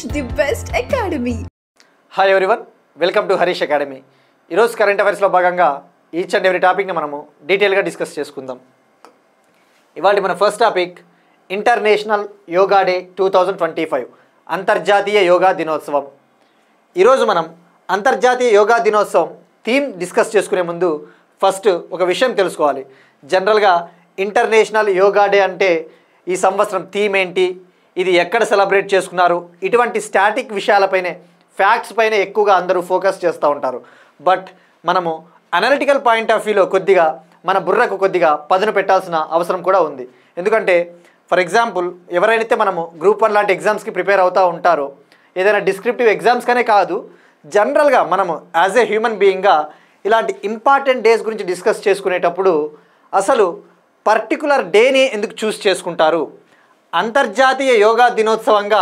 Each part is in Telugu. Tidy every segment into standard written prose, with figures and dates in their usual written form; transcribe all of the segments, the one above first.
the best academy. Hi everyone, welcome to Harish academy. ఈరోజు కరెంట్ అఫైర్స్లో భాగంగా ఈచ్ అండ్ ఎవ్రీ టాపిక్ని మనము డీటెయిల్గా డిస్కస్ చేసుకుందాం. ఇవాళ మన first topic international yoga day 2025, అంతర్జాతీయ యోగా దినోత్సవం. ఈరోజు మనం అంతర్జాతీయ యోగా దినోత్సవం థీమ్ డిస్కస్ చేసుకునే ముందు ఫస్ట్ ఒక విషయం తెలుసుకోవాలి. జనరల్గా ఇంటర్నేషనల్ యోగా డే అంటే ఈ సంవత్సరం థీమ్ ఏంటి, ఇది ఎక్కడ సెలబ్రేట్ చేసుకున్నారు, ఇటువంటి స్టాటిక్ విషయాలపైనే, ఫ్యాక్ట్స్ పైన ఎక్కువగా అందరూ ఫోకస్ చేస్తూ ఉంటారు. బట్ మనము అనలిటికల్ పాయింట్ ఆఫ్ వ్యూలో కొద్దిగా మన బుర్రకు కొద్దిగా పదును పెట్టాల్సిన అవసరం కూడా ఉంది. ఎందుకంటే ఫర్ ఎగ్జాంపుల్ ఎవరైతే మనము గ్రూప్ 1 లాంటి ఎగ్జామ్స్కి ప్రిపేర్ అవుతూ ఉంటారో, ఏదైనా డిస్క్రిప్టివ్ ఎగ్జామ్స్కనే కాదు, జనరల్గా మనము యాజ్ ఏ హ్యూమన్ బీయింగ్గా ఇలాంటి ఇంపార్టెంట్ డేస్ గురించి డిస్కస్ చేసుకునేటప్పుడు అసలు పర్టికులర్ డేని ఎందుకు చూస్ చేసుకుంటారు, అంతర్జాతీయ యోగా దినోత్సవంగా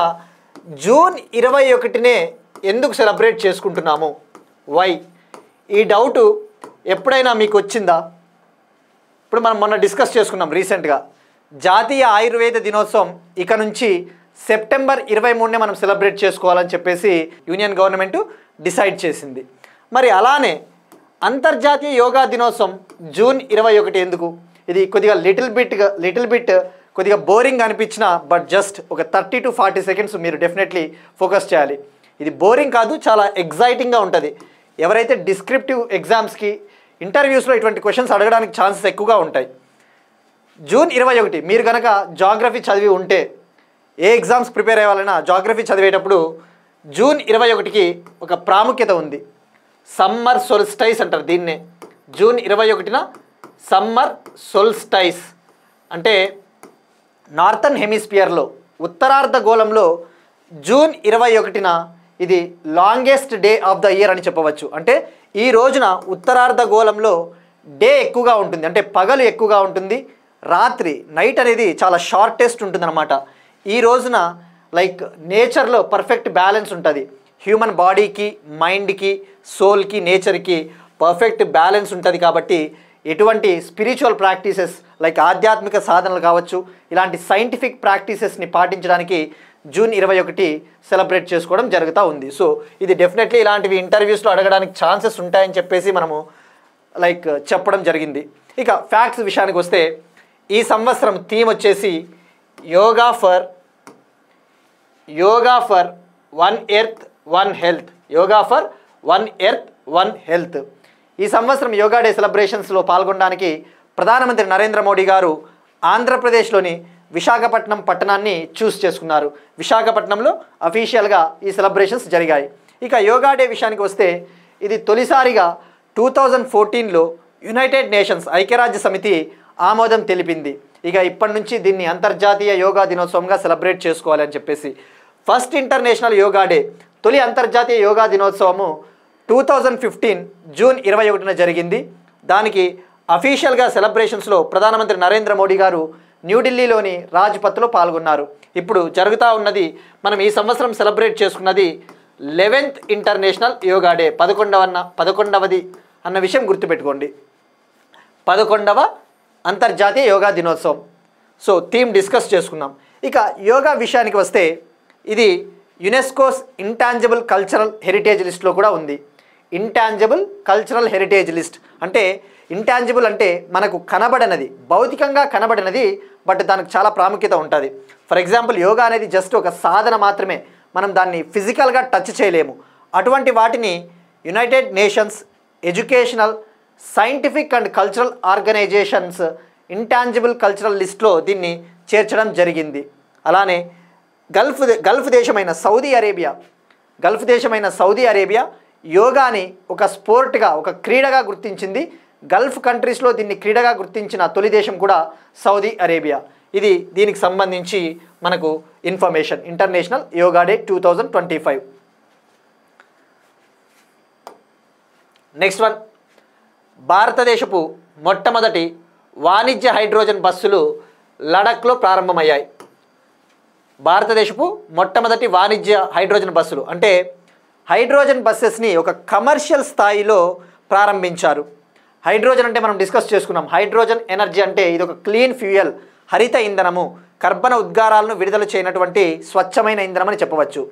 జూన్ 21నే ఎందుకు సెలబ్రేట్ చేసుకుంటున్నాము, వై? ఈ డౌటు ఎప్పుడైనా మీకు వచ్చిందా? ఇప్పుడు మనం మొన్న డిస్కస్ చేసుకున్నాం రీసెంట్గా జాతీయ ఆయుర్వేద దినోత్సవం ఇక నుంచి సెప్టెంబర్ 23నే మనం సెలబ్రేట్ చేసుకోవాలని చెప్పేసి యూనియన్ గవర్నమెంట్ డిసైడ్ చేసింది. మరి అలానే అంతర్జాతీయ యోగా దినోత్సవం జూన్ 21 ఎందుకు? ఇది కొద్దిగా లిటిల్ బిట్ కొద్దిగా బోరింగ్ అనిపించిన, బట్ జస్ట్ ఒక 30 to 40 seconds మీరు డెఫినెట్లీ ఫోకస్ చేయాలి. ఇది బోరింగ్ కాదు, చాలా ఎగ్జైటింగ్గా ఉంటుంది. ఎవరైతే డిస్క్రిప్టివ్ ఎగ్జామ్స్కి, ఇంటర్వ్యూస్లో ఇటువంటి క్వశ్చన్స్ అడగడానికి ఛాన్సెస్ ఎక్కువగా ఉంటాయి. జూన్ 21 మీరు కనుక జాగ్రఫీ చదివి ఉంటే, ఏ ఎగ్జామ్స్ ప్రిపేర్ అయ్యాలన్నా జాగ్రఫీ చదివేటప్పుడు జూన్ 21కి ఒక ప్రాముఖ్యత ఉంది. సమ్మర్ సోల్స్టైస్ అంటారు దీన్నే. జూన్ 21న సమ్మర్ సోల్స్టైస్ అంటే నార్థన్ హెమిస్ఫియర్లో, ఉత్తరార్ధగోళంలో జూన్ 21న ఇది longest day of the year అని చెప్పవచ్చు. అంటే ఈ రోజున ఉత్తరార్ధగోళంలో డే ఎక్కువగా ఉంటుంది, అంటే పగలు ఎక్కువగా ఉంటుంది, రాత్రి నైట్ అనేది చాలా షార్టెస్ట్ ఉంటుందన్నమాట. ఈ రోజున లైక్ నేచర్లో పర్ఫెక్ట్ బ్యాలెన్స్ ఉంటుంది. హ్యూమన్ బాడీకి, మైండ్కి, సోల్కి, నేచర్కి పర్ఫెక్ట్ బ్యాలెన్స్ ఉంటుంది. కాబట్టి ఎటువంటి స్పిరిచువల్ ప్రాక్టీసెస్ లైక్ ఆధ్యాత్మిక సాధనలు కావచ్చు, ఇలాంటి సైంటిఫిక్ ప్రాక్టీసెస్ని పాటించడానికి జూన్ 21 సెలబ్రేట్ చేసుకోవడం జరుగుతూ ఉంది. సో ఇది డెఫినెట్లీ ఇలాంటివి ఇంటర్వ్యూస్లో అడగడానికి ఛాన్సెస్ ఉంటాయని చెప్పేసి మనము లైక్ చెప్పడం జరిగింది. ఇక ఫ్యాక్ట్స్ విషయానికి వస్తే ఈ సంవత్సరం థీమ్ వచ్చేసి yoga for one earth one health. Yoga for one earth one health. ఈ సంవత్సరం యోగా డే సెలబ్రేషన్స్లో పాల్గొనడానికి ప్రధానమంత్రి నరేంద్ర మోడీ గారు ఆంధ్రప్రదేశ్లోని విశాఖపట్నం పట్టణాన్ని చూస్ చేసుకున్నారు. విశాఖపట్నంలో అఫీషియల్గా ఈ సెలబ్రేషన్స్ జరిగాయి. ఇక యోగా డే విషయానికి వస్తే ఇది తొలిసారిగా 2014లో యునైటెడ్ నేషన్స్, ఐక్యరాజ్య సమితి ఆమోదం తెలిపింది. ఇక ఇప్పటి నుంచి దీన్ని అంతర్జాతీయ యోగా దినోత్సవంగా సెలబ్రేట్ చేసుకోవాలని చెప్పేసి. ఫస్ట్ ఇంటర్నేషనల్ యోగా డే, తొలి అంతర్జాతీయ యోగా దినోత్సవము 2015 జూన్ 21న జరిగింది. దానికి అఫీషియల్గా సెలబ్రేషన్స్లో ప్రధానమంత్రి నరేంద్ర మోడీ గారు న్యూఢిల్లీలోని రాజ్పథ్లో పాల్గొన్నారు. ఇప్పుడు జరుగుతూ ఉన్నది, మనం ఈ సంవత్సరం సెలబ్రేట్ చేసుకున్నది 11th ఇంటర్నేషనల్ యోగా డే, 11వది అన్న విషయం గుర్తుపెట్టుకోండి. 11వ అంతర్జాతీయ యోగా దినోత్సవం. సో థీమ్ డిస్కస్ చేసుకున్నాం. ఇక యోగా విషయానికి వస్తే ఇది యునెస్కోస్ ఇంటాంజిబుల్ కల్చరల్ హెరిటేజ్ లిస్ట్లో కూడా ఉంది. ఇంటాంజిబుల్ కల్చరల్ హెరిటేజ్ లిస్ట్ అంటే, ఇంటాంజిబుల్ అంటే మనకు కనబడనది, భౌతికంగా కనబడినది, బట్ దానికి చాలా ప్రాముఖ్యత ఉంటుంది. ఫర్ ఎగ్జాంపుల్ యోగా అనేది జస్ట్ ఒక సాధన మాత్రమే, మనం దాన్ని ఫిజికల్గా టచ్ చేయలేము. అటువంటి వాటిని United Nations educational, scientific and cultural organisations intangible cultural లిస్ట్లో దీన్ని చేర్చడం జరిగింది. అలానే గల్ఫ్ దేశమైన సౌదీ అరేబియా యోగాని ఒక స్పోర్ట్గా, ఒక క్రీడగా గుర్తించింది. గల్ఫ్ కంట్రీస్లో దీన్ని క్రీడగా గుర్తించిన తొలి దేశం కూడా సౌదీ అరేబియా. ఇది దీనికి సంబంధించి మనకు information. International yoga day 2025. Next one, భారతదేశపు మొట్టమొదటి వాణిజ్య హైడ్రోజన్ బస్సులు లడఖ్లో ప్రారంభమయ్యాయి. భారతదేశపు మొట్టమొదటి వాణిజ్య హైడ్రోజన్ బస్సులు అంటే హైడ్రోజన్ బస్సెస్ని ఒక కమర్షియల్ స్థాయిలో ప్రారంభించారు. హైడ్రోజన్ అంటే మనం డిస్కస్ చేసుకున్నాం. హైడ్రోజన్ ఎనర్జీ అంటే ఇది ఒక క్లీన్ ఫ్యూయల్, హరిత ఇంధనము, కర్బన ఉద్గారాలను విడుదల చేయనటువంటి స్వచ్ఛమైన ఇంధనం అని చెప్పవచ్చు.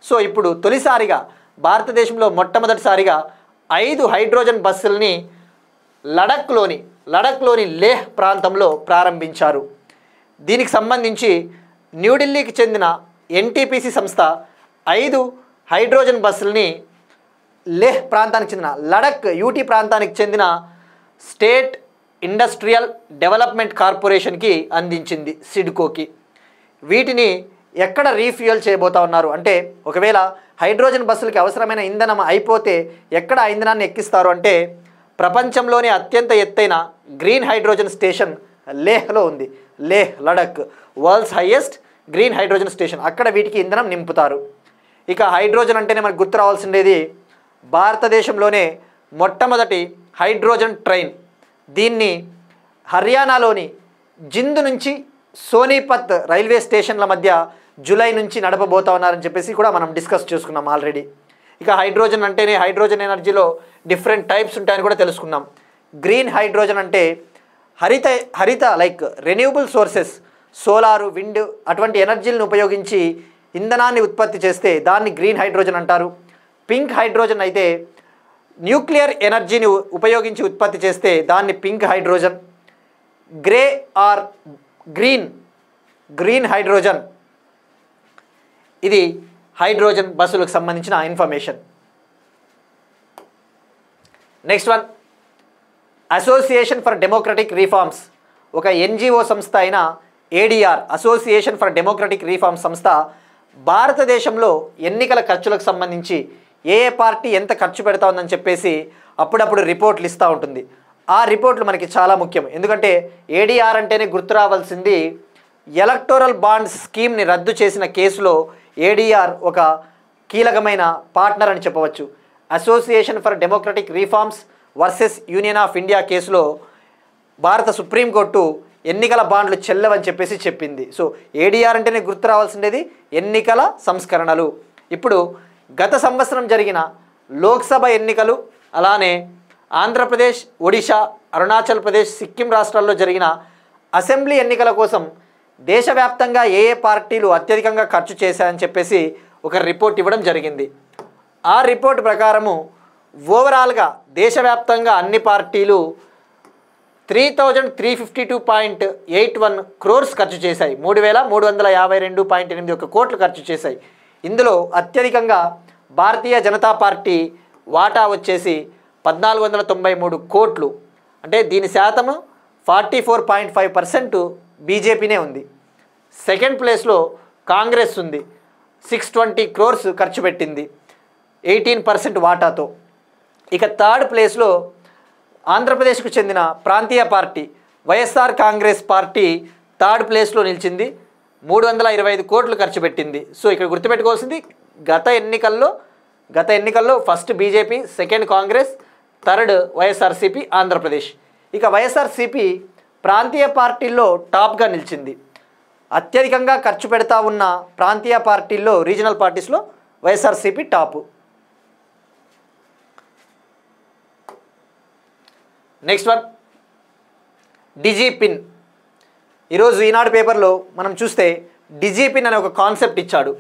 సో ఇప్పుడు తొలిసారిగా భారతదేశంలో మొట్టమొదటిసారిగా 5 హైడ్రోజన్ బస్సుల్ని లడఖ్లోని లేహ్ ప్రాంతంలో ప్రారంభించారు. దీనికి సంబంధించి న్యూఢిల్లీకి చెందిన ఎన్టీపీసీ సంస్థ 5 హైడ్రోజన్ బస్సుల్ని లేహ్ ప్రాంతానికి చెందిన లడఖ్ యూటీ ప్రాంతానికి చెందిన స్టేట్ ఇండస్ట్రియల్ డెవలప్మెంట్ కార్పొరేషన్కి అందించింది, సిడ్కోకి. వీటిని ఎక్కడ రీఫ్యూయల్ చేయబోతా ఉన్నారు అంటే, ఒకవేళ హైడ్రోజన్ బస్సులకి అవసరమైన ఇంధనం అయిపోతే ఎక్కడ ఆ ఇంధనాన్ని ఎక్కిస్తారు అంటే, ప్రపంచంలోనే అత్యంత ఎత్తైన గ్రీన్ హైడ్రోజన్ స్టేషన్ లేహ్లో ఉంది. Leh, Ladakh world's highest green hydrogen station. అక్కడ వీటికి ఇంధనం నింపుతారు. ఇక హైడ్రోజన్ అంటేనే మనకు గుర్తు రావాల్సిండేది భారతదేశంలోనే మొట్టమొదటి హైడ్రోజన్ ట్రైన్. దీన్ని హర్యానాలోని జింద్ నుంచి సోనీపత్ రైల్వే స్టేషన్ల మధ్య జూలై నుంచి నడపబోతా ఉన్నారని చెప్పేసి కూడా మనం డిస్కస్ చేసుకున్నాం ఆల్రెడీ. ఇక హైడ్రోజన్ అంటేనే హైడ్రోజన్ ఎనర్జీలో డిఫరెంట్ టైప్స్ ఉంటాయని కూడా తెలుసుకున్నాం. గ్రీన్ హైడ్రోజన్ అంటే హరిత like renewable sources, solar, wind అటువంటి ఎనర్జీలను ఉపయోగించి ఇంధనాన్ని ఉత్పత్తి చేస్తే దాన్ని గ్రీన్ హైడ్రోజన్ అంటారు. పింక్ హైడ్రోజన్ అయితే న్యూక్లియర్ ఎనర్జీని ఉపయోగించి ఉత్పత్తి చేస్తే దాన్ని pink hydrogen. Grey are green hydrogen. ఇది హైడ్రోజన్ బస్సులకు సంబంధించిన information. Next one, association for democratic reforms. ఒక ఎన్జిఓ సంస్థ అయిన ADR, association for democratic reforms సంస్థ భారతదేశంలో ఎన్నికల ఖర్చులకు సంబంధించి ఏ పార్టీ ఎంత ఖర్చు పెడతా ఉందని చెప్పేసి అప్పుడప్పుడు రిపోర్ట్లు ఇస్తూ ఉంటుంది. ఆ రిపోర్ట్లు మనకి చాలా ముఖ్యం. ఎందుకంటే ఏడిఆర్ అంటేనే గుర్తు రావాల్సింది ఎలక్టోరల్ బాండ్స్ స్కీమ్ని రద్దు చేసిన కేసులో ఏడిఆర్ ఒక కీలకమైన పార్ట్నర్ అని చెప్పవచ్చు. Association for democratic reforms versus union of India కేసులో భారత సుప్రీంకోర్టు ఎన్నికల బాండ్లు చెల్లవని చెప్పేసి చెప్పింది. సో ఏడిఆర్ అంటేనే గుర్తు రావాల్సిండేది ఎన్నికల సంస్కరణలు. ఇప్పుడు గత సంవత్సరం జరిగిన లోక్సభ ఎన్నికలు, అలానే ఆంధ్రప్రదేశ్, ఒడిషా, అరుణాచల్ ప్రదేశ్, సిక్కిం రాష్ట్రాల్లో జరిగిన అసెంబ్లీ ఎన్నికల కోసం దేశవ్యాప్తంగా ఏ పార్టీలు అత్యధికంగా ఖర్చు చేశాయని చెప్పేసి ఒక రిపోర్ట్ ఇవ్వడం జరిగింది. ఆ రిపోర్ట్ ప్రకారము ఓవరాల్గా దేశవ్యాప్తంగా అన్ని పార్టీలు 3352.81 crores ఖర్చు చేశాయి. 3352.81 కోట్లు ఖర్చు చేశాయి. ఇందులో అత్యధికంగా భారతీయ జనతా పార్టీ వాటా వచ్చేసి 1493 కోట్లు. అంటే దీని శాతము 44.5% బీజేపీనే ఉంది. సెకండ్ ప్లేస్లో కాంగ్రెస్ ఉంది, 620 crores ఖర్చు పెట్టింది 18% వాటాతో. ఇక థర్డ్ ప్లేస్లో ఆంధ్రప్రదేశ్కు చెందిన ప్రాంతీయ party YSR Congress party third ప్లేస్లో నిలిచింది, 325 కోట్లు ఖర్చు పెట్టింది. సో ఇక్కడ గుర్తుపెట్టుకోవాల్సింది గత ఎన్నికల్లో first BJP, second Congress, third YSRCP Andhra Pradesh. ఇక వైఎస్ఆర్సీపీ ప్రాంతీయ పార్టీల్లో టాప్గా నిలిచింది. అత్యధికంగా ఖర్చు పెడతా ఉన్న ప్రాంతీయ పార్టీల్లో, రీజనల్ పార్టీస్లో వైఎస్ఆర్సీపీ టాపు. నెక్స్ట్ వన్, డిజిపిన్. ఈరోజు ఈనాడు పేపర్లో మనం చూస్తే డిజిపిన్ అనే ఒక కాన్సెప్ట్ ఇచ్చాడు.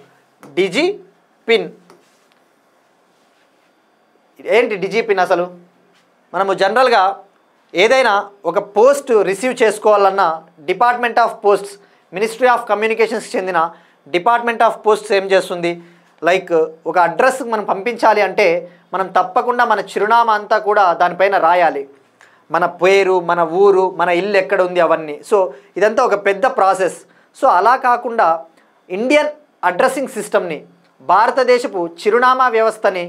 డిజిపిన్ ఏంటి? డిజిపిన్ అసలు మనము జనరల్గా ఏదైనా ఒక పోస్ట్ రిసీవ్ చేసుకోవాలన్నా department of posts, ministry of కమ్యూనికేషన్స్కి చెందిన డిపార్ట్మెంట్ ఆఫ్ పోస్ట్స్ ఏం చేస్తుంది, లైక్ ఒక అడ్రస్కి మనం పంపించాలి అంటే మనం తప్పకుండా మన చిరునామా అంతా కూడా దానిపైన రాయాలి. మన పేరు, మన ఊరు, మన ఇల్లు ఎక్కడ ఉంది అవన్నీ. సో ఇదంతా ఒక పెద్ద ప్రాసెస్. సో అలా కాకుండా ఇండియన్ అడ్రస్సింగ్ సిస్టమ్ని, భారతదేశపు చిరునామా వ్యవస్థని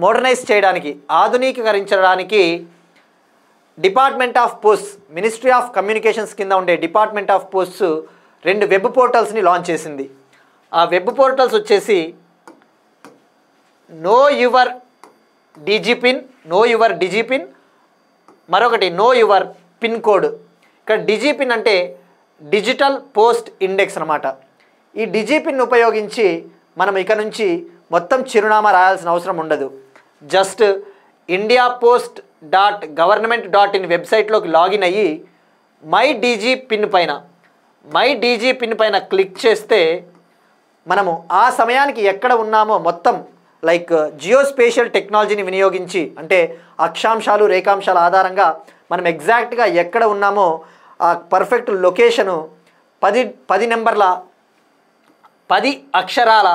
మోడర్నైజ్ చేయడానికి, ఆధునీకరించడానికి department of posts, ministry of communications కింద ఉండే డిపార్ట్మెంట్ ఆఫ్ పోస్ట్స్ 2 వెబ్ పోర్టల్స్ని లాంచ్ చేసింది. ఆ వెబ్ పోర్టల్స్ వచ్చేసి నో యువర్ డిజిపిన్, మరొకటి నో యువర్ పిన్ కోడ్. ఇక్కడ డిజిపిన్ అంటే డిజిటల్ పోస్ట్ ఇండెక్స్ అనమాట. ఈ డిజిపిన్ ఉపయోగించి మనం ఇక నుంచి మొత్తం చిరునామా రాయాల్సిన అవసరం ఉండదు. జస్ట్ indiapost.government.in వెబ్సైట్లోకి లాగిన్ అయ్యి మై డీజీ పిన్ పైన క్లిక్ చేస్తే మనము ఆ సమయానికి ఎక్కడ ఉన్నామో మొత్తం లైక్ జియోస్పేషియల్ టెక్నాలజీని వినియోగించి, అంటే అక్షాంశాలు రేఖాంశాల ఆధారంగా మనం ఎగ్జాక్ట్గా ఎక్కడ ఉన్నామో ఆ పర్ఫెక్ట్ లొకేషను 10 నెంబర్ల 10 అక్షరాల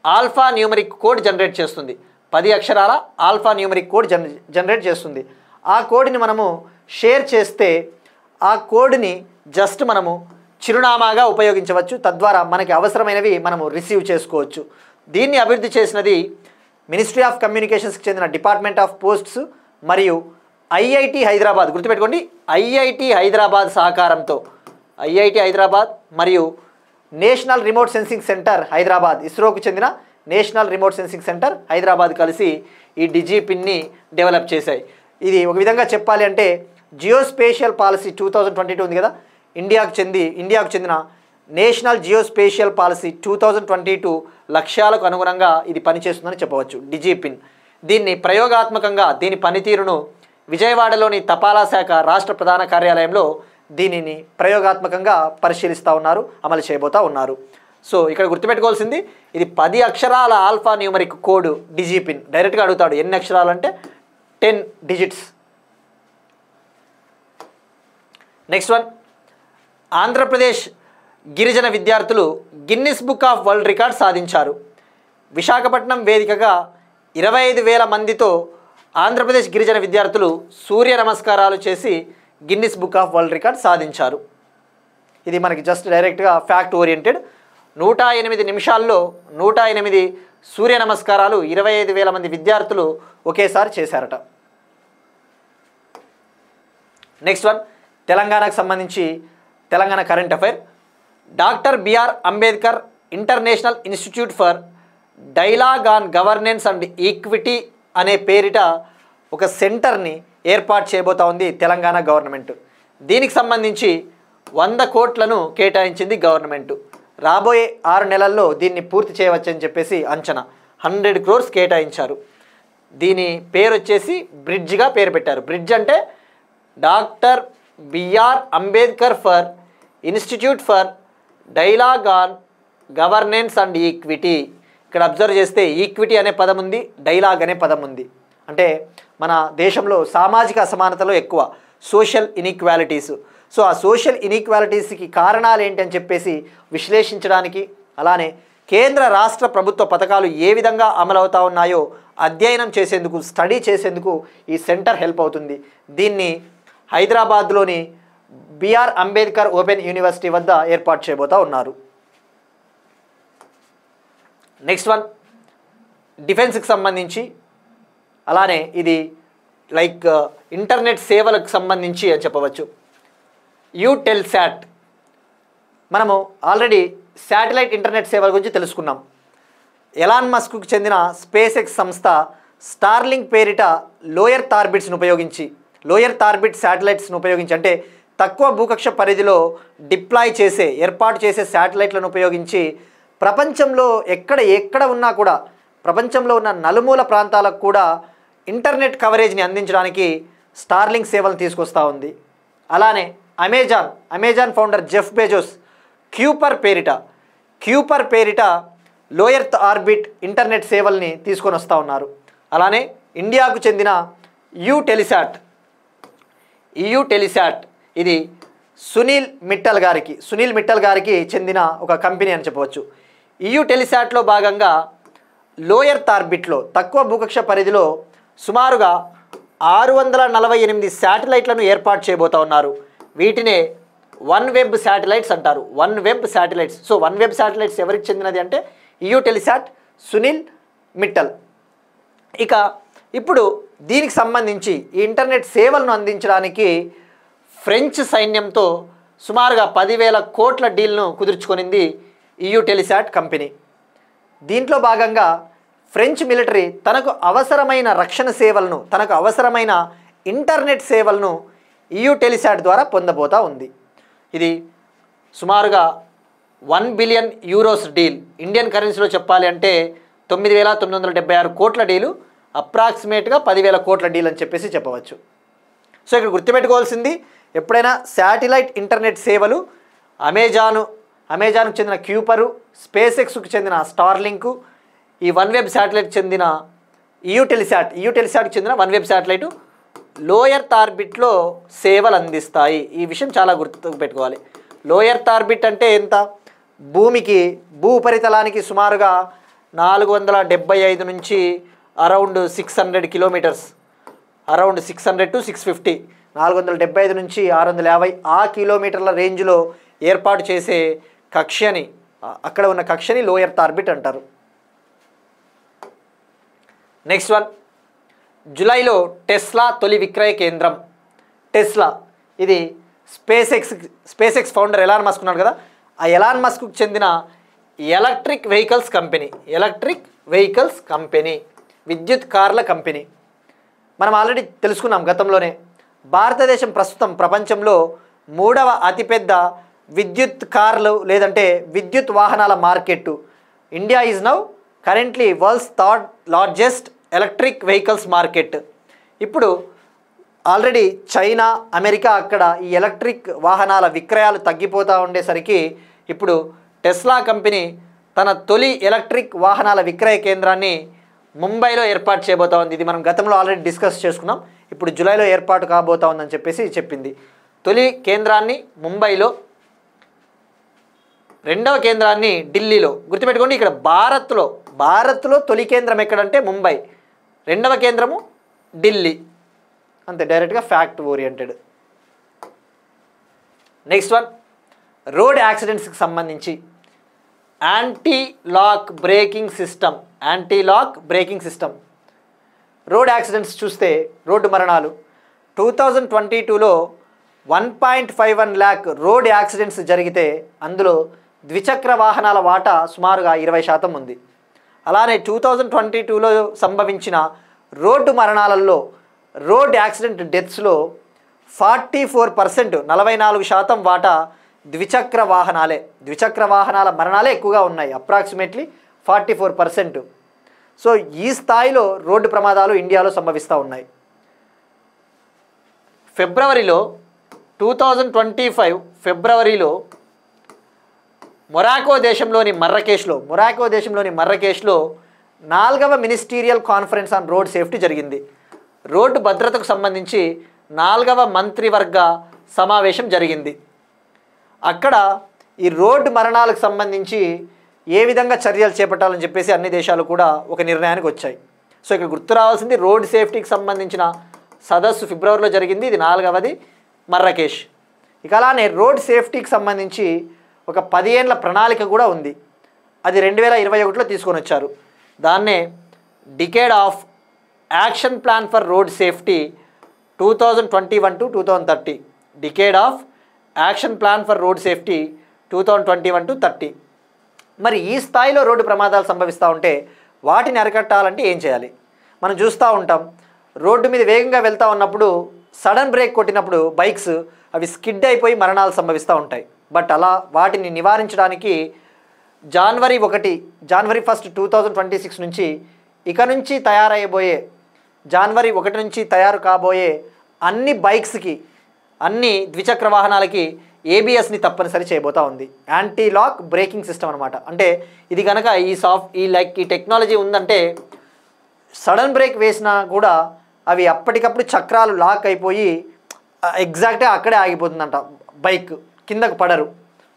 ఆల్ఫా న్యూమరిక్ కోడ్ జనరేట్ చేస్తుంది. 10 అక్షరాల ఆల్ఫా న్యూమరిక్ కోడ్ జనరేట్ చేస్తుంది. ఆ కోడ్ని మనము షేర్ చేస్తే ఆ కోడ్ని జస్ట్ మనము చిరునామాగా ఉపయోగించవచ్చు. తద్వారా మనకి అవసరమైనవి మనము రిసీవ్ చేసుకోవచ్చు. దీన్ని అభివృద్ధి చేసినది మినిస్ట్రీ ఆఫ్ కమ్యూనికేషన్స్కి చెందిన డిపార్ట్మెంట్ ఆఫ్ పోస్ట్స్ మరియు ఐఐటి హైదరాబాద్. గుర్తుపెట్టుకోండి, ఐఐటి హైదరాబాద్ సహకారంతో, ఐఐటి హైదరాబాద్ మరియు national remote sensing centre Hyderabad, ఇస్రోకు చెందిన national remote sensing centre Hyderabad కలిసి ఈ డిజిపిన్ని డెవలప్ చేశాయి. ఇది ఒక విధంగా చెప్పాలి అంటే జియోస్పేషియల్ పాలసీ 2022 ఉంది కదా, ఇండియాకు చెందిన నేషనల్ జియోస్పేషియల్ పాలసీ 2022 లక్ష్యాలకు అనుగుణంగా ఇది పనిచేస్తుందని చెప్పవచ్చు డిజిపిన్. దీన్ని ప్రయోగాత్మకంగా దీని పనితీరును విజయవాడలోని తపాలా శాఖ రాష్ట్ర ప్రధాన కార్యాలయంలో దీనిని ప్రయోగాత్మకంగా పరిశీలిస్తూ ఉన్నారు, అమలు చేయబోతూ ఉన్నారు. సో ఇక్కడ గుర్తుపెట్టుకోవాల్సింది ఇది 10 అక్షరాల ఆల్ఫా న్యూమరిక్ కోడ్ డిజిపిన్. డైరెక్ట్గా అడుగుతాడు ఎన్ని అక్షరాలు అంటే 10 డిజిట్స్. నెక్స్ట్ వన్, ఆంధ్రప్రదేశ్ గిరిజన విద్యార్థులు Guinness book of world record సాధించారు. విశాఖపట్నం వేదికగా 25,000 మందితో ఆంధ్రప్రదేశ్ గిరిజన విద్యార్థులు సూర్య నమస్కారాలు చేసి Guinness book of world record సాధించారు. ఇది మనకి జస్ట్ డైరెక్ట్గా ఫ్యాక్ట్ ఓరియంటెడ్. 108 నిమిషాల్లో 108 సూర్య నమస్కారాలు 25,000 మంది విద్యార్థులు ఒకేసారి చేశారట. నెక్స్ట్ వన్, తెలంగాణకు సంబంధించి Telangana current affair. Doctor BR Ambedkar international institute for dialogue on governance and equity అనే పేరిట ఒక సెంటర్ని ఏర్పాటు చేయబోతా ఉంది తెలంగాణ గవర్నమెంట్. దీనికి సంబంధించి 100 కోట్లను కేటాయించింది గవర్నమెంట్. రాబోయే 6 నెలల్లో దీన్ని పూర్తి చేయవచ్చని చెప్పేసి అంచనా. 100 crores కేటాయించారు. దీని పేరు వచ్చేసి బ్రిడ్జ్గా పేరు పెట్టారు. బ్రిడ్జ్ అంటే doctor BR Ambedkar for institute for dialogue on governance and equity. ఇక్కడ అబ్జర్వ్ చేస్తే ఈక్విటీ అనే పదం ఉంది, డైలాగ్ అనే పదం ఉంది. అంటే మన దేశంలో సామాజిక అసమానతలు ఎక్కువ, సోషల్ ఇన్ఈక్వాలిటీస్. సో ఆ సోషల్ ఇన్ఈక్వాలిటీస్కి కారణాలు ఏంటి అని చెప్పేసి విశ్లేషించడానికి, అలానే కేంద్ర రాష్ట్ర ప్రభుత్వ పథకాలు ఏ విధంగా అమలవుతా ఉన్నాయో అధ్యయనం చేసేందుకు, స్టడీ చేసేందుకు ఈ సెంటర్ హెల్ప్ అవుతుంది. దీన్ని హైదరాబాద్లోని బిఆర్ అంబేద్కర్ ఓపెన్ యూనివర్సిటీ వద్ద ఏర్పాటు చేయబోతూ ఉన్నారు. నెక్స్ట్ వన్, డిఫెన్స్కి సంబంధించి, అలానే ఇది లైక్ ఇంటర్నెట్ సేవలకు సంబంధించి అని చెప్పవచ్చు. యూటెల్శాట్, మనము ఆల్రెడీ శాటిలైట్ ఇంటర్నెట్ సేవల గురించి తెలుసుకున్నాం. ఎలాన్ మస్క్కు చెందిన స్పేస్ ఎక్స్ సంస్థ స్టార్లింక్ పేరిట లోయర్ టార్బిట్ శాటిలైట్స్ను ఉపయోగించి, అంటే తక్కువ భూకక్ష పరిధిలో ఏర్పాటు చేసే శాటిలైట్లను ఉపయోగించి ప్రపంచంలో ఎక్కడ ఉన్నా కూడా, ప్రపంచంలో ఉన్న నలుమూల ప్రాంతాలకు కూడా ఇంటర్నెట్ కవరేజ్ని అందించడానికి స్టార్లింక్ సేవలను తీసుకొస్తూ ఉంది. అలానే Amazon founder Jeff Bezos Kuiper పేరిట లోయర్ ఆర్బిట్ ఇంటర్నెట్ సేవల్ని తీసుకొని వస్తూ ఉన్నారు. అలానే ఇండియాకు చెందిన యూటెలిశాట్, ఇది సునీల్ మిట్టల్ గారికి చెందిన ఒక కంపెనీ అని చెప్పవచ్చు. యూటెలిశాట్లో భాగంగా లోయర్ టార్బిట్లో, తక్కువ భూకక్ష పరిధిలో సుమారుగా 648 శాటిలైట్లను ఏర్పాటు చేయబోతూ ఉన్నారు. వీటినే వన్ వెబ్ శాటిలైట్స్ అంటారు. సో వన్ వెబ్ శాటిలైట్స్ ఎవరికి చెందినది అంటే యూటెలిశాట్, సునీల్ మిట్టల్. ఇక ఇప్పుడు దీనికి సంబంధించి ఈ ఇంటర్నెట్ సేవలను అందించడానికి ఫ్రెంచ్ సైన్యంతో సుమారుగా 10,000 కోట్ల డీల్ను కుదుర్చుకొనింది యూటెలిశాట్ కంపెనీ. దీంట్లో భాగంగా ఫ్రెంచ్ మిలిటరీ తనకు అవసరమైన రక్షణ సేవలను, తనకు అవసరమైన ఇంటర్నెట్ సేవలను యూటెలిశాట్ ద్వారా పొందబోతా ఉంది. ఇది సుమారుగా 1 బిలియన్ యూరోస్ డీల్. ఇండియన్ కరెన్సీలో చెప్పాలి అంటే 9,976 కోట్ల డీలు, అప్రాక్సిమేట్గా 10,000 కోట్ల డీల్ అని చెప్పేసి చెప్పవచ్చు. సో ఇక్కడ గుర్తుపెట్టుకోవాల్సింది, ఎప్పుడైనా శాటిలైట్ ఇంటర్నెట్ సేవలు అమెజాన్ అమెజాన్కు చెందిన క్యూపరు, స్పేస్ ఎక్స్కు చెందిన స్టార్లింకు, ఈ వన్వెబ్ శాటిలైట్ చెందిన యూటెలిసాట్కి చెందిన వన్వెబ్ శాటిలైటు లో ఎర్త్ ఆర్బిట్లో సేవలు అందిస్తాయి. ఈ విషయం చాలా గుర్తుపెట్టుకోవాలి. లో ఎర్త్ ఆర్బిట్ అంటే ఎంత? భూమికి, భూ ఉపరితలానికి సుమారుగా 475 నుంచి అరౌండ్ 600 కిలోమీటర్స్, అరౌండ్ 600 to 650, 475 నుంచి 650 ఆ కిలోమీటర్ల రేంజ్లో ఏర్పాటు చేసే కక్ష్యని, అక్కడ ఉన్న కక్ష్యని లో ఎర్త్ ఆర్బిట్ అంటారు. నెక్స్ట్ వన్, జూలైలో టెస్లా తొలి విక్రయ కేంద్రం. టెస్లా ఇది space X founder Elon Musk ఉన్నాడు కదా, ఆ ఎలాన్ మస్క్కు చెందిన ఎలక్ట్రిక్ వెహికల్స్ కంపెనీ, విద్యుత్ కార్ల కంపెనీ. మనం ఆల్రెడీ తెలుసుకున్నాం గతంలోనే. భారతదేశం ప్రస్తుతం ప్రపంచంలో 3వ అతిపెద్ద విద్యుత్ కార్లు లేదంటే విద్యుత్ వాహనాల market. India is now currently world's third largest electric vehicles market. ఇప్పుడు ఆల్రెడీ చైనా, అమెరికా అక్కడ ఈ ఎలక్ట్రిక్ వాహనాల విక్రయాలు తగ్గిపోతూ ఉండేసరికి ఇప్పుడు టెస్లా కంపెనీ తన తొలి ఎలక్ట్రిక్ వాహనాల విక్రయ కేంద్రాన్ని ముంబైలో ఏర్పాటు చేయబోతా ఉంది. ఇది మనం గతంలో ఆల్రెడీ డిస్కస్ చేసుకున్నాం. ఇప్పుడు జూలైలో ఏర్పాటు కాబోతా ఉందని చెప్పేసి చెప్పింది. తొలి కేంద్రాన్ని ముంబైలో, రెండవ కేంద్రాన్ని ఢిల్లీలో. గుర్తుపెట్టుకోండి, ఇక్కడ భారత్లో తొలి కేంద్రం ఎక్కడంటే ముంబై, రెండవ కేంద్రము ఢిల్లీ. అంతే, డైరెక్ట్గా fact oriented. Next one, road యాక్సిడెంట్స్కి సంబంధించి anti lock braking system. Road accidents చూస్తే, రోడ్డు మరణాలు 2022లో 1.51 lakh రోడ్ యాక్సిడెంట్స్ జరిగితే అందులో ద్విచక్ర వాహనాల వాటా సుమారుగా 20% ఉంది. అలానే 2022లో సంభవించిన రోడ్డు మరణాలలో, రోడ్ యాక్సిడెంట్ డెత్స్లో 44%, 44% వాటా ద్విచక్ర వాహనాల మరణాలే ఎక్కువగా ఉన్నాయి, అప్రాక్సిమేట్లీ 44%. సో ఈ స్థాయిలో రోడ్డు ప్రమాదాలు ఇండియాలో సంభవిస్తూ ఉన్నాయి. ఫిబ్రవరిలో 2025 ఫిబ్రవరిలో మొరాకో దేశంలోని మర్రకేష్లో 4వ ministerial conference on road safety జరిగింది. రోడ్డు భద్రతకు సంబంధించి 4వ మంత్రివర్గ సమావేశం జరిగింది. అక్కడ ఈ రోడ్డు మరణాలకు సంబంధించి ఏ విధంగా చర్యలు చేపట్టాలని చెప్పేసి అన్ని దేశాలు కూడా ఒక నిర్ణయానికి వచ్చాయి. సో ఇక్కడ గుర్తు రావాల్సింది, రోడ్ సేఫ్టీకి సంబంధించిన సదస్సు ఫిబ్రవరిలో జరిగింది. ఇది 4వది మర్రకేష్. ఇక అలానే రోడ్ సేఫ్టీకి సంబంధించి ఒక 10 ఏళ్ల ప్రణాళిక కూడా ఉంది. అది 2021లో తీసుకొని వచ్చారు. దాన్నే decade of action plan for road safety 2021 to 2030. Decade of action plan for road safety 2021 to 2030. మరి ఈ స్థాయిలో రోడ్డు ప్రమాదాలు సంభవిస్తూ ఉంటే వాటిని అరికట్టాలంటే ఏం చేయాలి? మనం చూస్తూ ఉంటాం, రోడ్డు మీద వేగంగా వెళ్తూ ఉన్నప్పుడు సడన్ బ్రేక్ కొట్టినప్పుడు బైక్స్ అవి స్కిడ్ అయిపోయి మరణాలు సంభవిస్తూ ఉంటాయి. బట్ అలా వాటిని నివారించడానికి జనవరి 1, 2026 నుంచి ఇక నుంచి జనవరి 1 నుంచి తయారు కాబోయే అన్ని బైక్స్కి, అన్ని ద్విచక్ర వాహనాలకి ఏబిఎస్ని తప్పనిసరి చేయబోతా ఉంది. యాంటీ లాక్ బ్రేకింగ్ సిస్టమ్ అనమాట. అంటే ఇది కనుక ఈ టెక్నాలజీ ఉందంటే సడన్ బ్రేక్ వేసినా కూడా అవి అప్పటికప్పుడు చక్రాలు లాక్ అయిపోయి ఎగ్జాక్ట్గా అక్కడే ఆగిపోతుందంట, బైక్ కిందకు పడరు.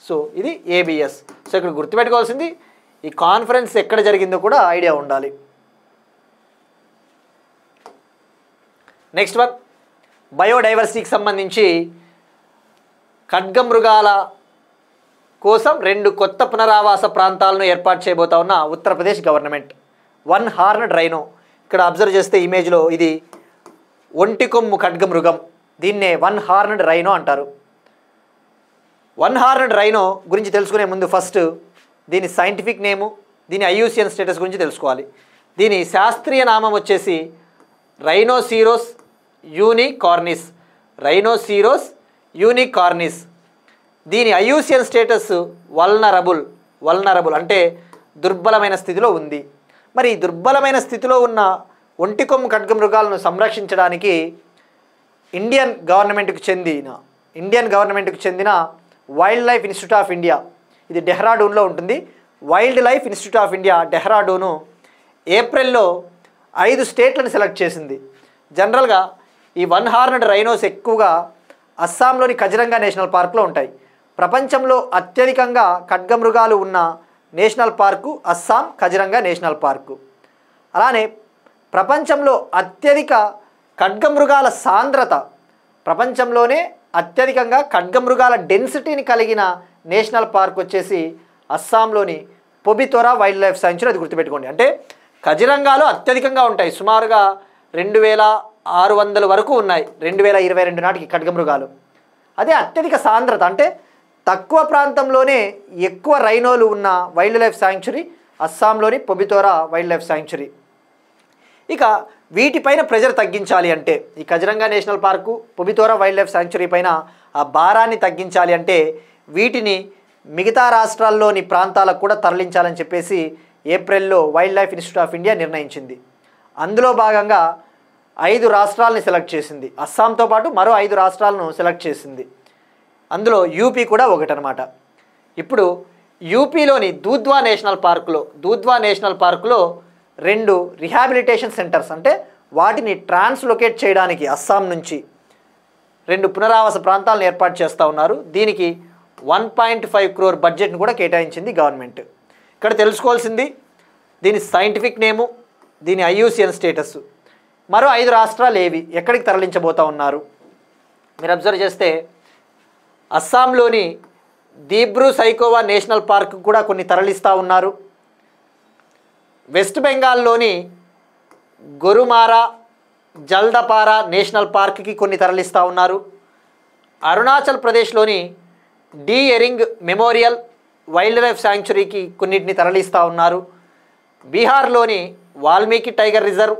సో ఇది ఏబిఎస్. సో ఇక్కడ గుర్తుపెట్టుకోవాల్సింది, ఈ కాన్ఫరెన్స్ ఎక్కడ జరిగిందో కూడా ఐడియా ఉండాలి. నెక్స్ట్ వన్, బయోడైవర్సిటీకి సంబంధించి ఖడ్గమృగాల కోసం 2 కొత్త పునరావాస ప్రాంతాలను ఏర్పాటు చేయబోతా ఉన్న ఉత్తరప్రదేశ్ గవర్నమెంట్. 1 హార్న్డ్ రైనో, ఇక్కడ అబ్జర్వ్ చేస్తే ఇమేజ్లో ఇది ఒంటి కొమ్ము ఖడ్గమృగం, దీన్నే 1 హార్న్డ్ రైనో అంటారు. 1 హార్న్డ్ రైనో గురించి తెలుసుకునే ముందు ఫస్ట్ దీని సైంటిఫిక్ నేము, దీని ఐయూసిఎన్ స్టేటస్ గురించి తెలుసుకోవాలి. దీని శాస్త్రీయ నామం వచ్చేసి రైనోసిరోస్ యూనికార్నిస్. దీని ఐయూసిఎన్ స్టేటస్ వల్నరబుల్ అంటే దుర్బలమైన స్థితిలో ఉంది. మరి దుర్బలమైన స్థితిలో ఉన్న ఒంటికొమ్ము ఖడ్గమృగాలను సంరక్షించడానికి ఇండియన్ గవర్నమెంట్కు చెందిన wildlife institute of India, ఇది డెహ్రాడూన్లో ఉంటుంది. Wildlife institute of India Dehradun ఏప్రిల్లో 5 స్టేట్లను సెలెక్ట్ చేసింది. జనరల్గా ఈ 1 హార్న్డ్ రైనోస్ ఎక్కువగా అస్సాంలోని కజిరంగా నేషనల్ పార్క్లో ఉంటాయి. ప్రపంచంలో అత్యధికంగా ఖడ్గమృగాలు ఉన్న national park Assam Kaziranga national park. అలానే ప్రపంచంలో అత్యధిక ఖడ్గమృగాల సాంద్రత, ప్రపంచంలోనే అత్యధికంగా ఖడ్గమృగాల డెన్సిటీని కలిగిన నేషనల్ పార్క్ వచ్చేసి అస్సాంలోని పొబితోరా వైల్డ్ లైఫ్ సాంక్చురీ. అది గుర్తుపెట్టుకోండి. అంటే కజిరంగాలో అత్యధికంగా ఉంటాయి, సుమారుగా 2600 వరకు ఉన్నాయి 2022 నాటికి ఖడ్గమృగాలు. అదే అత్యధిక సాంద్రత అంటే తక్కువ ప్రాంతంలోనే ఎక్కువ రైనోలు ఉన్న వైల్డ్ లైఫ్ సాంక్చురీ అస్సాంలోని పొబితోరా వైల్డ్ లైఫ్ సాంక్చురీ. ఇక వీటిపైన ప్రెజర్ తగ్గించాలి అంటే, ఈ Kaziranga national park Pobitora wildlife sanctuary పైన ఆ భారాన్ని తగ్గించాలి అంటే వీటిని మిగతా రాష్ట్రాల్లోని ప్రాంతాలకు కూడా తరలించాలని చెప్పేసి ఏప్రిల్లో wild life institute of India నిర్ణయించింది. అందులో భాగంగా 5 రాష్ట్రాలని సెలెక్ట్ చేసింది. అస్సాంతో పాటు మరో 5 రాష్ట్రాలను సెలెక్ట్ చేసింది. అందులో యూపీ కూడా ఒకటనమాట. ఇప్పుడు యూపీలోని దూద్వా నేషనల్ పార్కులో 2 రిహాబిలిటేషన్ సెంటర్స్, అంటే వాటిని ట్రాన్స్లొకేట్ చేయడానికి అస్సాం నుంచి 2 పునరావాస ప్రాంతాలను ఏర్పాటు చేస్తూ ఉన్నారు. దీనికి 1.5 crore బడ్జెట్ను కూడా కేటాయించింది గవర్నమెంట్. ఇక్కడ తెలుసుకోవాల్సింది దీని సైంటిఫిక్ నేము, దీని IUCN స్టేటస్. మరో 5 రాష్ట్రాలు ఏవి, ఎక్కడికి తరలించబోతూ ఉన్నారు? మీరు అబ్జర్వ్ చేస్తే అస్సాంలోని దీబ్రూ సైఖోవా నేషనల్ పార్క్ కూడా కొన్ని తరలిస్తూ ఉన్నారు. వెస్ట్ బెంగాల్లోని గొరుమారా జల్దపారా నేషనల్ పార్క్కి కొన్ని తరలిస్తూ ఉన్నారు. అరుణాచల్ ప్రదేశ్లోని D earring memorial wild life శాంక్చురీకి కొన్నిటిని తరలిస్తూ ఉన్నారు. బీహార్లోని వాల్మీకి టైగర్ రిజర్వ్,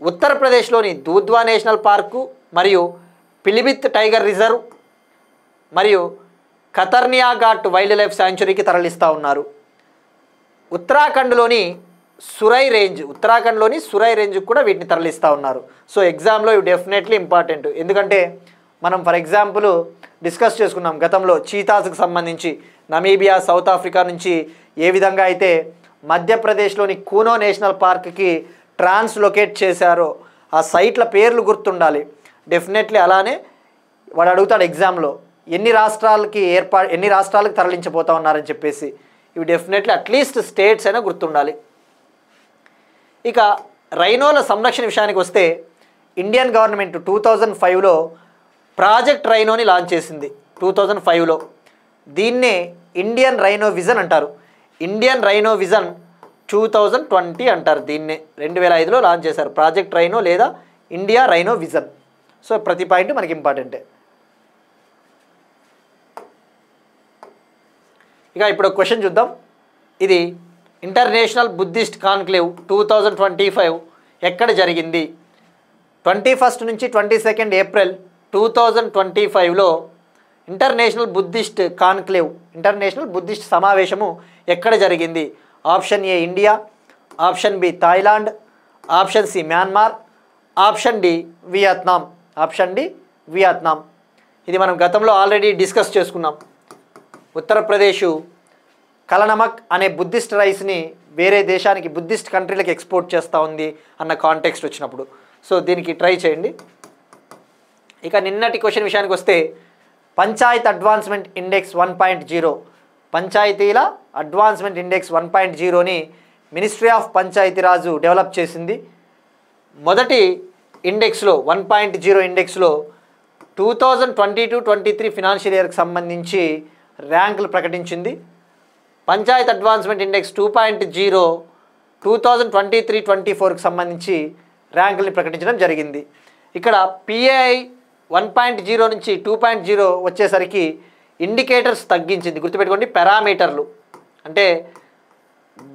ఉత్తరప్రదేశ్లోని దూద్వా నేషనల్ పార్కు మరియు పిలిభిత్ టైగర్ రిజర్వ్ మరియు ఖతర్నియా ఘాట్ వైల్డ్ లైఫ్ శాంక్చురీకి తరలిస్తూ ఉన్నారు. ఉత్తరాఖండ్లోని సురై రేంజ్ కూడా వీటిని తరలిస్తూ ఉన్నారు. సో ఎగ్జామ్లో ఇవి డెఫినెట్లీ ఇంపార్టెంట్. ఎందుకంటే మనం ఫర్ ఎగ్జాంపుల్ డిస్కస్ చేసుకున్నాం గతంలో చీతాస్కి సంబంధించి నమీబియా, సౌత్ ఆఫ్రికా నుంచి ఏ విధంగా అయితే మధ్యప్రదేశ్లోని కూనో నేషనల్ పార్క్కి ట్రాన్స్లొకేట్ చేశారో ఆ సైట్ల పేర్లు గుర్తుండాలి డెఫినెట్లీ. అలానే వాడు అడుగుతాడు ఎగ్జామ్లో ఎన్ని రాష్ట్రాలకు తరలించబోతా ఉన్నారని చెప్పేసి. ఇవి డెఫినెట్లీ అట్లీస్ట్ స్టేట్స్ అయినా గుర్తుండాలి. ఇక రైనోల సంరక్షణ విషయానికి వస్తే ఇండియన్ గవర్నమెంట్ 2005లో ప్రాజెక్ట్ రైనోని లాంచ్ చేసింది. 2005లో దీన్నే ఇండియన్ రైనో విజన్ అంటారు. ఇండియన్ రైనో విజన్ 2020 అంటారు. దీన్నే 2005లో లాంచ్ చేశారు ప్రాజెక్ట్ రైనో లేదా ఇండియా రైనో విజన్. సో ప్రతి పాయింట్ మనకి ఇంపార్టెంటే. ఇక ఇప్పుడు క్వశ్చన్ చూద్దాం. ఇది ఇంటర్నేషనల్ బుద్ధిస్ట్ కాన్క్లేవ్ 2025 ఎక్కడ జరిగింది? 21 నుంచి 22 ఏప్రిల్ 2025లో international Buddhist conclave, international Buddhist సమావేశము ఎక్కడ జరిగింది? Option A India, option B Thailand, option C Myanmar, option D Vietnam. ఇది మనం గతంలో ఆల్రెడీ డిస్కస్ చేసుకున్నాం. ఉత్తరప్రదేశ్ కలనమక్ అనే బుద్ధిస్ట్ రైస్ని వేరే దేశానికి బుద్ధిస్ట్ కంట్రీలకు ఎక్స్పోర్ట్ చేస్తూ ఉంది అన్న కాంటెక్స్ట్ వచ్చినప్పుడు. సో దీనికి ట్రై చేయండి. ఇక నిన్నటి క్వశ్చన్ విషయానికి వస్తే పంచాయత్ అడ్వాన్స్మెంట్ ఇండెక్స్ 1.0, పంచాయతీల అడ్వాన్స్మెంట్ ఇండెక్స్ 1.0ని మినిస్ట్రీ ఆఫ్ పంచాయతీరాజు డెవలప్ చేసింది. మొదటి ఇండెక్స్లో 1.0 ఇండెక్స్లో 2022-23 ఫినాన్షియల్ ఇయర్కి సంబంధించి ర్యాంకులు ప్రకటించింది. పంచాయత్ అడ్వాన్స్మెంట్ ఇండెక్స్ 2.0 2023-24కి సంబంధించి ర్యాంకుల్ని ప్రకటించడం జరిగింది. ఇక్కడ PAI 1.0 నుంచి 2.0 వచ్చేసరికి ఇండికేటర్స్ తగ్గించింది. గుర్తుపెట్టుకోండి, పారామీటర్లు అంటే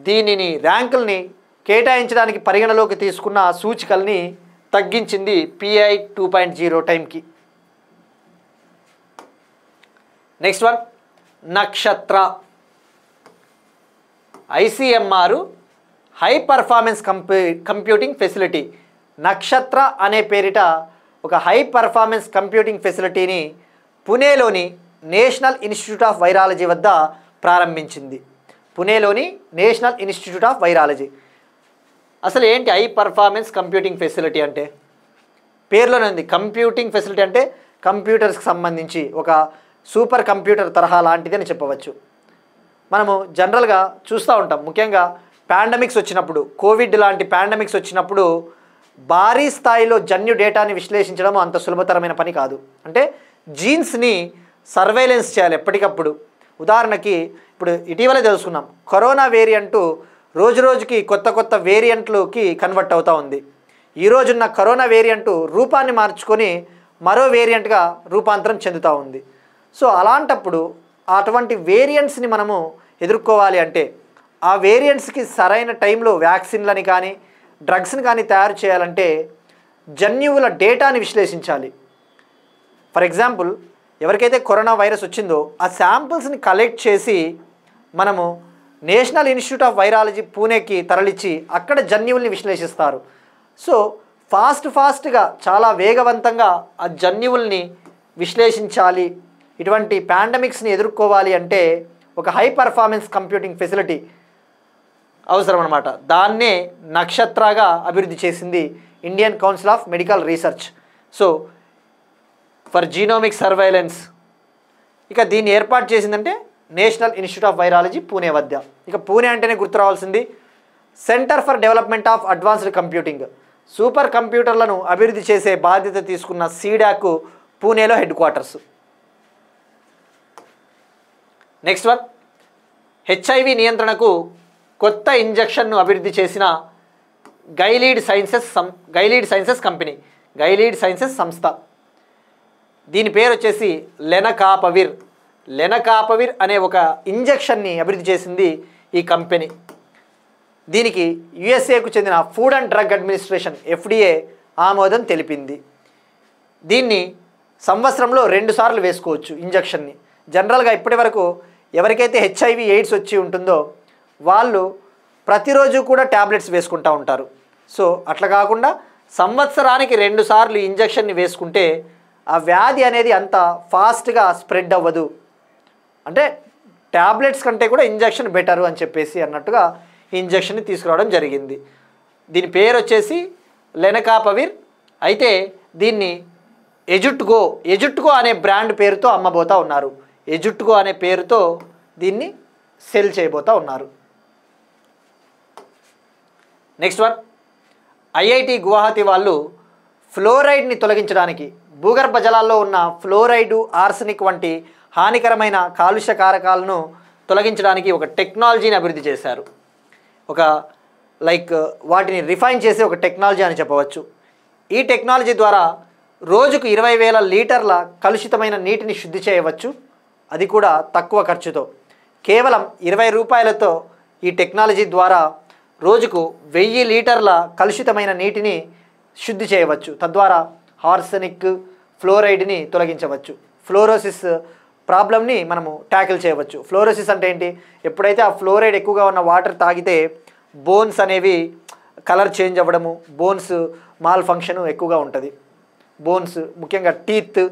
దీనిని ర్యాంకుల్ని కేటాయించడానికి పరిగణలోకి తీసుకున్న సూచికల్ని తగ్గించింది PAI 2.0 టైంకి. Next one Nakshatra. ICMR high performance computing facility, Nakshatra అనే పేరిట ఒక హై పర్ఫార్మెన్స్ కంప్యూటింగ్ ఫెసిలిటీని పుణేలోని నేషనల్ ఇన్స్టిట్యూట్ ఆఫ్ వైరాలజీ వద్ద ప్రారంభించింది. పుణేలోని నేషనల్ ఇన్స్టిట్యూట్ ఆఫ్ వైరాలజీ. అసలు ఏంటి హై పర్ఫార్మెన్స్ కంప్యూటింగ్ ఫెసిలిటీ అంటే? పేరులోనే ఉంది కంప్యూటింగ్ ఫెసిలిటీ, అంటే కంప్యూటర్స్కి సంబంధించి ఒక సూపర్ కంప్యూటర్ తరహా లాంటిది అని చెప్పవచ్చు. మనము జనరల్గా చూస్తూ ఉంటాం, ముఖ్యంగా పాండమిక్స్ వచ్చినప్పుడు, కోవిడ్ లాంటి పాండమిక్స్ వచ్చినప్పుడు భారీ స్థాయిలో జన్యు డేటాని విశ్లేషించడం అంత సులభతరమైన పని కాదు. అంటే జీన్స్ని సర్వేలెన్స్ చేయాలి ఎప్పటికప్పుడు. ఉదాహరణకి ఇప్పుడు ఇటీవలే తెలుసుకున్నాం, కరోనా వేరియంటు రోజు రోజుకి కొత్త కొత్త వేరియంట్లోకి కన్వర్ట్ అవుతూ ఉంది. ఈరోజున్న కరోనా వేరియంటు రూపాన్ని మార్చుకొని మరో వేరియంట్గా రూపాంతరం చెందుతూ ఉంది. సో అలాంటప్పుడు అటువంటి వేరియంట్స్ని మనము ఎదుర్కోవాలి అంటే ఆ వేరియంట్స్కి సరైన టైంలో వ్యాక్సిన్లని కానీ డ్రగ్స్ని కానీ తయారు చేయాలంటే జన్యువుల డేటాని విశ్లేషించాలి. ఫర్ ఎగ్జాంపుల్, ఎవరికైతే కరోనా వైరస్ వచ్చిందో ఆ శాంపిల్స్ని కలెక్ట్ చేసి మనము నేషనల్ ఇన్స్టిట్యూట్ ఆఫ్ వైరాలజీ పూణేకి తరలించి అక్కడ జన్యువుల్ని విశ్లేషిస్తారు. సో ఫాస్ట్గా చాలా వేగవంతంగా ఆ జన్యువుల్ని విశ్లేషించాలి. ఇటువంటి పాండమిక్స్ని ఎదుర్కోవాలి అంటే ఒక హై పర్ఫార్మెన్స్ కంప్యూటింగ్ ఫెసిలిటీ అవసరం అన్నమాట. దాన్నే నక్షత్రగా అభివృద్ధి చేసింది Indian council of medical research. So for genomic surveillance, ఇక దీన్ని ఏర్పాటు చేసిందంటే national institute of virology Pune వద్ద. ఇక పూణే అంటేనే గుర్తు రావాల్సింది centre for development of advanced computing. Super కంప్యూటర్లను అభివృద్ధి చేసే బాధ్యత తీసుకున్న సీడాక్ పూణేలో headquarters. Next one, HIV నియంత్రణకు కొత్త ఇంజెక్షన్ను అభివృద్ధి చేసిన Gilead sciences company, Gilead sciences సంస్థ. దీని పేరు వచ్చేసి లెనకాపవిర్ అనే ఒక ఇంజెక్షన్ని అభివృద్ధి చేసింది ఈ కంపెనీ. దీనికి యుఎస్ఏకు చెందిన food and drug administration FDA ఆమోదం తెలిపింది. దీన్ని సంవత్సరంలో 2 సార్లు వేసుకోవచ్చు ఇంజెక్షన్ని. జనరల్గా ఇప్పటి వరకు ఎవరికైతే హెచ్ఐవి ఎయిడ్స్ వచ్చి ఉంటుందో వాళ్ళు ప్రతిరోజు కూడా ట్యాబ్లెట్స్ వేసుకుంటూ ఉంటారు. సో అట్లా కాకుండా సంవత్సరానికి 2 సార్లు ఇంజెక్షన్ని వేసుకుంటే ఆ వ్యాధి అనేది అంత ఫాస్ట్గా స్ప్రెడ్ అవ్వదు. అంటే ట్యాబ్లెట్స్ కంటే కూడా ఇంజెక్షన్ బెటరు అని చెప్పేసి అన్నట్టుగా ఈ ఇంజెక్షన్ని తీసుకురావడం జరిగింది. దీని పేరు వచ్చేసి లెనకాపవిర్. అయితే దీన్ని ఎజుట్గో అనే బ్రాండ్ పేరుతో అమ్మబోతూ ఉన్నారు. ఎజుట్గో అనే పేరుతో దీన్ని సెల్ చేయబోతూ ఉన్నారు. నెక్స్ట్ వన్, ఐఐటి గువాహతి వాళ్ళు ఫ్లోరైడ్ని తొలగించడానికి, భూగర్భ జలాల్లో ఉన్న ఫ్లోరైడు, ఆర్సెనిక్ వంటి హానికరమైన కాలుష్య కారకాలను తొలగించడానికి ఒక టెక్నాలజీని అభివృద్ధి చేశారు. వాటిని రిఫైన్ చేసే ఒక టెక్నాలజీ అని చెప్పవచ్చు. ఈ టెక్నాలజీ ద్వారా రోజుకు 20,000 లీటర్ల కలుషితమైన నీటిని శుద్ధి చేయవచ్చు, అది కూడా తక్కువ ఖర్చుతో. కేవలం 20 రూపాయలతో ఈ టెక్నాలజీ ద్వారా రోజుకు 1000 లీటర్ల కలుషితమైన నీటిని శుద్ధి చేయవచ్చు. తద్వారా ఆర్సెనిక్, ఫ్లోరైడ్ని తొలగించవచ్చు. ఫ్లోరోసిస్ ప్రాబ్లమ్ని మనము ట్యాకిల్ చేయవచ్చు. ఫ్లోరోసిస్ అంటే ఏంటి? ఎప్పుడైతే ఆ ఫ్లోరైడ్ ఎక్కువగా ఉన్న వాటర్ తాగితే బోన్స్ అనేవి కలర్ చేంజ్ అవ్వడము, బోన్స్ మాల్ ఫంక్షన్ ఎక్కువగా ఉంటుంది. బోన్స్ ముఖ్యంగా టీత్.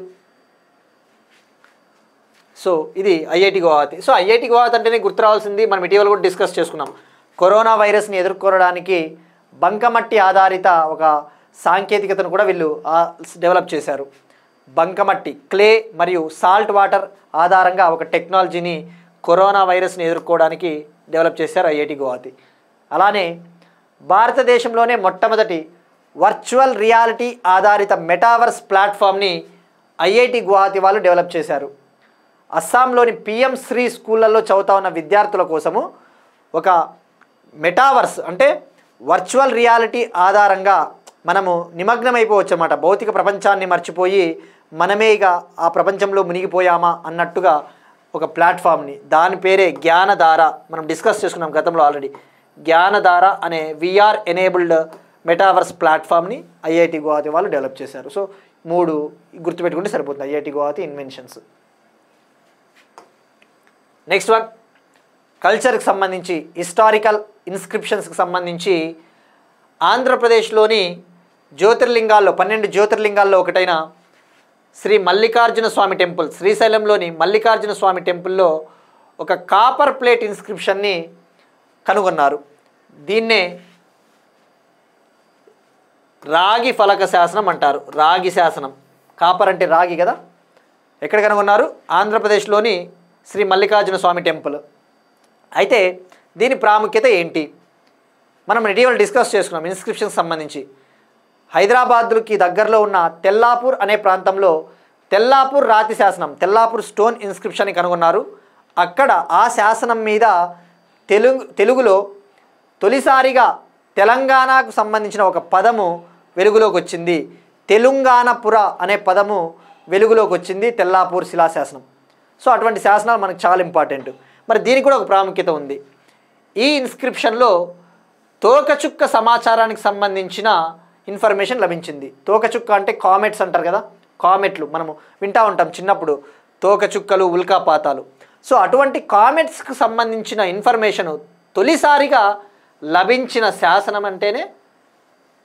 సో ఇది IIT Guwahati. So IIT Guwahati అంటేనే గుర్తు రావాల్సింది, మనం ఇటీవల కూడా డిస్కస్ చేసుకున్నాం, కరోనా వైరస్ని ఎదుర్కోవడానికి బంకమట్టి ఆధారిత ఒక సాంకేతికతను కూడా వీళ్ళు డెవలప్ చేశారు. బంకమట్టి, క్లే మరియు సాల్ట్ వాటర్ ఆధారంగా ఒక టెక్నాలజీని కరోనా వైరస్ని ఎదుర్కోవడానికి డెవలప్ చేశారు ఐఐటి గువాహతి. అలానే భారతదేశంలోనే మొట్టమొదటి వర్చువల్ రియాలిటీ ఆధారిత మెటావర్స్ ప్లాట్ఫామ్ని ఐఐటి గువాహతి వాళ్ళు డెవలప్ చేశారు. అస్సాంలోని PM శ్రీ స్కూళ్ళల్లో చదువుతా ఉన్న విద్యార్థుల కోసము ఒక మెటావర్స్ అంటే వర్చువల్ రియాలిటీ ఆధారంగా మనము నిమగ్నమైపోవచ్చు అన్నమాట. భౌతిక ప్రపంచాన్ని మర్చిపోయి మనమే ఇక ఆ ప్రపంచంలో మునిగిపోయామా అన్నట్టుగా ఒక ప్లాట్ఫామ్ని, దాని పేరే జ్ఞానధార. మనం డిస్కస్ చేసుకున్నాం గతంలో ఆల్రెడీ. జ్ఞానధార అనే VR ఎనేబుల్డ్ మెటావర్స్ ప్లాట్ఫామ్ని ఐఐటి గువాహతి వాళ్ళు డెవలప్ చేశారు. సో 3 గుర్తుపెట్టుకుంటే సరిపోతుంది IIT Guwahati inventions. Next one, కల్చర్కి సంబంధించి, హిస్టారికల్ ఇన్స్క్రిప్షన్స్కి సంబంధించి ఆంధ్రప్రదేశ్లోని జ్యోతిర్లింగాల్లో 12 జ్యోతిర్లింగాల్లో ఒకటైన శ్రీ మల్లికార్జున స్వామి టెంపుల్, శ్రీశైలంలోని మల్లికార్జున స్వామి టెంపుల్లో ఒక కాపర్ ప్లేట్ ఇన్స్క్రిప్షన్ని కనుగొన్నారు. దీన్నే రాగి ఫలక శాసనం అంటారు. రాగి శాసనం, కాపర్ అంటే రాగి కదా. ఎక్కడ కనుగొన్నారు? ఆంధ్రప్రదేశ్లోని శ్రీ మల్లికార్జున స్వామి టెంపుల్. అయితే దీని ప్రాముఖ్యత ఏంటి? మనం ఇటీవల డిస్కస్ చేసుకున్నాం ఇన్స్క్రిప్షన్కి సంబంధించి. హైదరాబాద్కి దగ్గరలో ఉన్న తెల్లాపూర్ అనే ప్రాంతంలో తెల్లాపూర్ రాతి శాసనం, తెల్లాపూర్ స్టోన్ ఇన్స్క్రిప్షన్ని కనుగొన్నారు. అక్కడ ఆ శాసనం మీద తెలుగులో తొలిసారిగా తెలంగాణకు సంబంధించిన ఒక పదము వెలుగులోకి వచ్చింది. తెలంగాణపుర అనే పదము వెలుగులోకి వచ్చింది తెల్లాపూర్ శిలాశాసనం. సో అటువంటి శాసనాలు మనకు చాలా ఇంపార్టెంట్. మరి దీనికి కూడా ఒక ప్రాముఖ్యత ఉంది. ఈ ఇన్స్క్రిప్షన్లో తోకచుక్క సమాచారానికి సంబంధించిన ఇన్ఫర్మేషన్ లభించింది. తోకచుక్క అంటే కామెట్స్ అంటారు కదా, కామెట్లు మనము వింటూ ఉంటాం చిన్నప్పుడు, తోకచుక్కలు, ఉల్కాపాతాలు. సో అటువంటి కామెట్స్కి సంబంధించిన ఇన్ఫర్మేషను తొలిసారిగా లభించిన శాసనం అంటేనే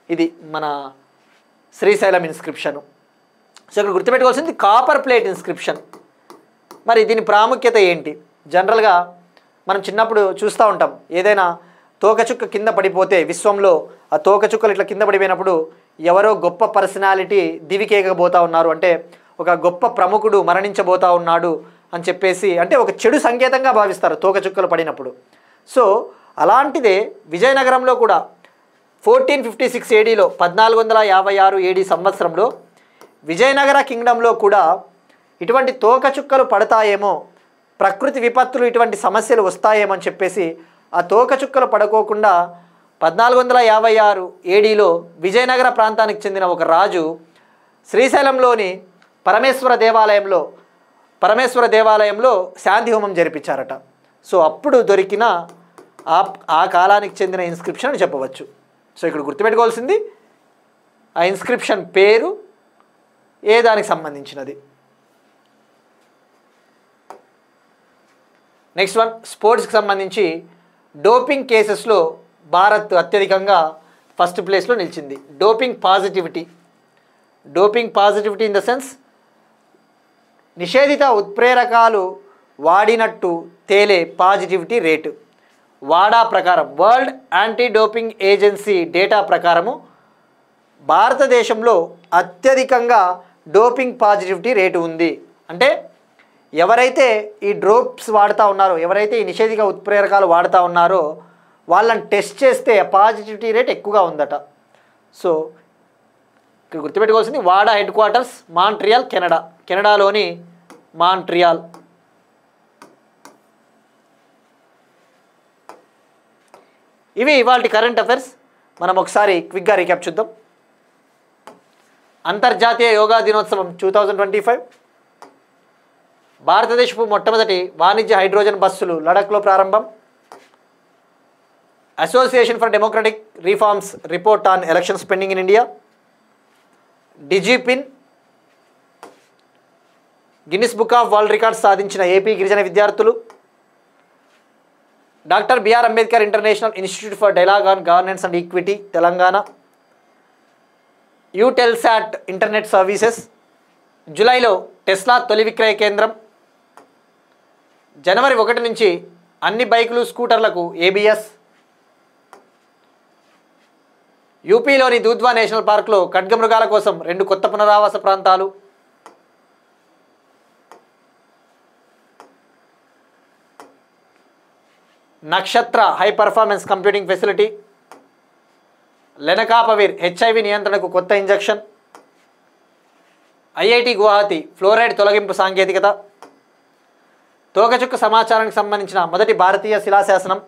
ఇది మన శ్రీశైలం ఇన్స్క్రిప్షను. సో ఇక్కడ గుర్తుపెట్టుకోవాల్సింది కాపర్ ప్లేట్ ఇన్స్క్రిప్షన్. మరి దీని ప్రాముఖ్యత ఏంటి? జనరల్గా మనం చిన్నప్పుడు చూస్తూ ఉంటాం, ఏదైనా తోకచుక్క కింద పడిపోతే విశ్వంలో ఆ తోకచుక్కలు ఇట్లా కింద పడిపోయినప్పుడు ఎవరో గొప్ప పర్సనాలిటీ దివికేయకపోతూ ఉన్నారు, అంటే ఒక గొప్ప ప్రముఖుడు మరణించబోతూ ఉన్నాడు అని చెప్పేసి, అంటే ఒక చెడు సంకేతంగా భావిస్తారు తోకచుక్కలు పడినప్పుడు. సో అలాంటిదే విజయనగరంలో కూడా 1456 ఏడీలో 1456 ఏడీ సంవత్సరంలో విజయనగర కింగ్డంలో కూడా ఇటువంటి తోకచుక్కలు పడతాయేమో, ప్రకృతి విపత్తులు ఇటువంటి సమస్యలు వస్తాయేమో అని చెప్పేసి ఆ తోకచుక్కలు పడుకోకుండా 1456 ఏడీలో విజయనగర ప్రాంతానికి చెందిన ఒక రాజు శ్రీశైలంలోని పరమేశ్వర దేవాలయంలో శాంతి హోమం జరిపించారట. సో అప్పుడు దొరికిన ఆ కాలానికి చెందిన ఇన్స్క్రిప్షన్ అని చెప్పవచ్చు. సో ఇక్కడ గుర్తుపెట్టుకోవాల్సింది ఆ ఇన్స్క్రిప్షన్ పేరు, ఏ దానికి సంబంధించినది. నెక్స్ట్ వన్, స్పోర్ట్స్కి సంబంధించి డోపింగ్ కేసెస్లో భారత్ అత్యధికంగా ఫస్ట్ ప్లేస్లో నిలిచింది. Doping positivity in the sense నిషేధిత ఉత్ప్రేరకాలు వాడినట్టు తేలే పాజిటివిటీ రేటు. వాడా ప్రకారం, world anti doping agency data ప్రకారము భారతదేశంలో అత్యధికంగా డోపింగ్ పాజిటివిటీ రేటు ఉంది. అంటే ఎవరైతే ఈ డ్రోప్స్ వాడుతూ ఉన్నారో, ఎవరైతే ఈ నిషేధిత ఉత్ప్రేరకాలు వాడుతూ ఉన్నారో వాళ్ళని టెస్ట్ చేస్తే పాజిటివిటీ రేట్ ఎక్కువగా ఉందట. సో ఇక్కడ గుర్తుపెట్టుకోవాల్సింది వాడా హెడ్ క్వార్టర్స్ మాంట్రియాల్, కెనడాలోని మాంట్రియాల్. ఇవి ఇవాళ కరెంట్ అఫైర్స్. మనం ఒకసారి క్విక్గా రీక్యాప్ చూద్దాం. అంతర్జాతీయ యోగా దినోత్సవం 2025, భారతదేశపు మొట్టమొదటి వాణిజ్య హైడ్రోజన్ బస్సులు లడఖ్లో ప్రారంభం, association for democratic reforms report on elections pending in India, DIGIPIN Guinness book of world records సాధించిన ఏపీ గిరిజన విద్యార్థులు, doctor BR Ambedkar international institute for dialogue on governance and equity Telangana, Eutelsat internet services, జూలైలో టెస్లా తొలి విక్రయ కేంద్రం, జనవరి 1 నుంచి అన్ని బైకులు స్కూటర్లకు ABS, యూపీలోని దూద్వా నేషనల్ పార్క్లో ఖడ్గమృగాల కోసం 2 కొత్త పునరావాస ప్రాంతాలు, Nakshatra high performance computing facility, lenacapavir HIV నియంత్రణకు కొత్త ఇంజెక్షన్, IIT గువాహతి ఫ్లోరైడ్ తొలగింపు సాంకేతికత, తోకచుక్క సమాచారానికి సంబంధించిన మొదటి భారతీయ శిలాశాసనం,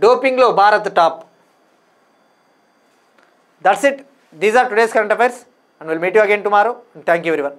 డోపింగ్లో Bharat top. That's it. These are today's current affairs and we'll meet you again tomorrow. Thank you everyone.